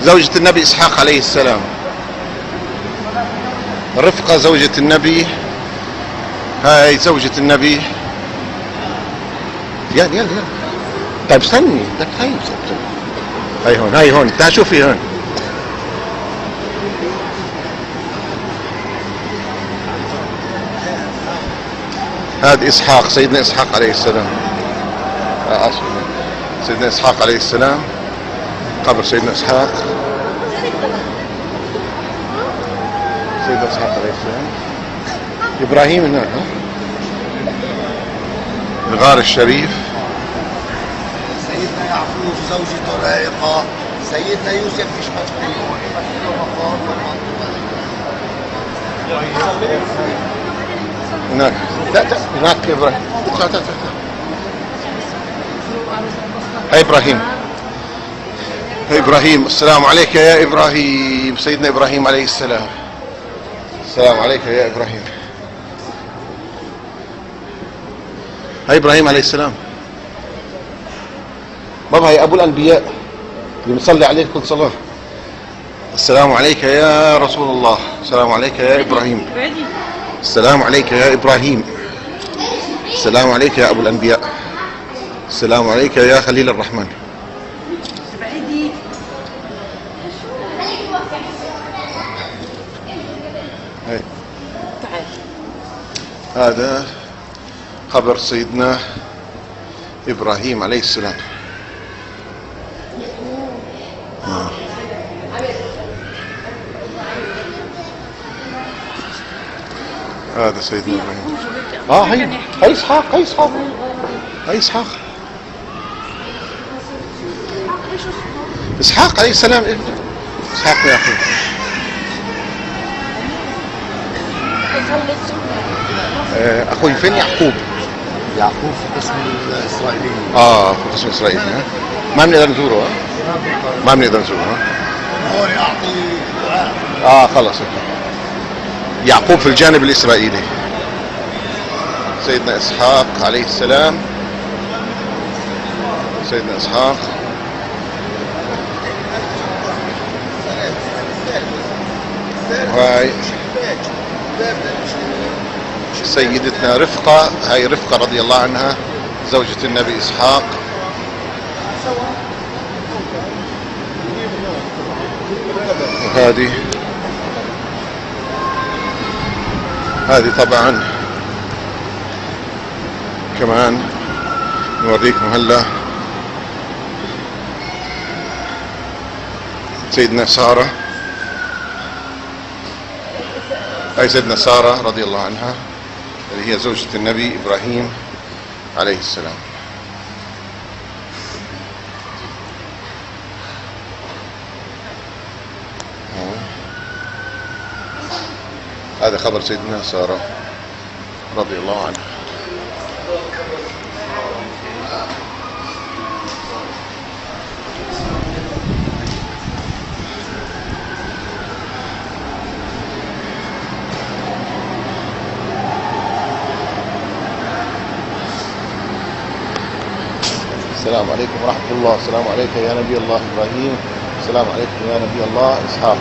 زوجة النبي إسحاق عليه السلام. رفقة زوجة النبي، هاي زوجة النبي. يلا يلا يلا. طيب استني، هاي هون، هاي هون، تعال شوفي هون. هذا إسحاق، سيدنا إسحاق عليه السلام. سيدنا إسحاق عليه السلام، قبر سيدنا إسحاق. سيدنا إسحاق عليه السلام. إبراهيم هناك، الغار الشريف. سيدنا يعقوب زوجته رائقة. سيدنا يوسف مش مدفون. هناك هناك إبراهيم. تعال. هاي إبراهيم، هاي إبراهيم. السلام عليك يا إبراهيم. سيدنا إبراهيم عليه السلام. السلام عليك يا إبراهيم. هاي إبراهيم عليه السلام. بابا هاي أبو الأنبياء اللي بنصلي عليه كل صلاة. السلام عليك يا رسول الله. السلام عليك يا إبراهيم. السلام عليك يا إبراهيم. السلام عليك يا أبو الأنبياء. السلام عليك يا خليل الرحمن. هاي. هذا قبر سيدنا إبراهيم عليه السلام. هذا سيدنا إبراهيم. هاي إسحاق، هاي إسحاق، هاي إسحاق. إسحاق عليه السلام. إسحاق ويعقوب. أخوي فين يعقوب؟ يعقوب في قسم الإسرائيلي. في قسم إسرائيل. ما بنقدر نزوره. ما بنقدر نزوره. هون يعطي دعاء. خلص. يعقوب في الجانب الإسرائيلي. سيدنا إسحاق عليه السلام. سيدنا إسحاق. هاي سيدتنا رفقة. هاي رفقة رضي الله عنها، زوجة النبي إسحاق. وهذه طبعا كمان نوريكم هلا سيدنا سارة. هاي سيدنا سارة رضي الله عنها اللي هي زوجة النبي إبراهيم عليه السلام. هذا خبر سيدنا سارة رضي الله عنها. السلام عليكم ورحمة الله. السلام عليك يا نبي الله إبراهيم. السلام عليكم يا نبي الله إسحاق.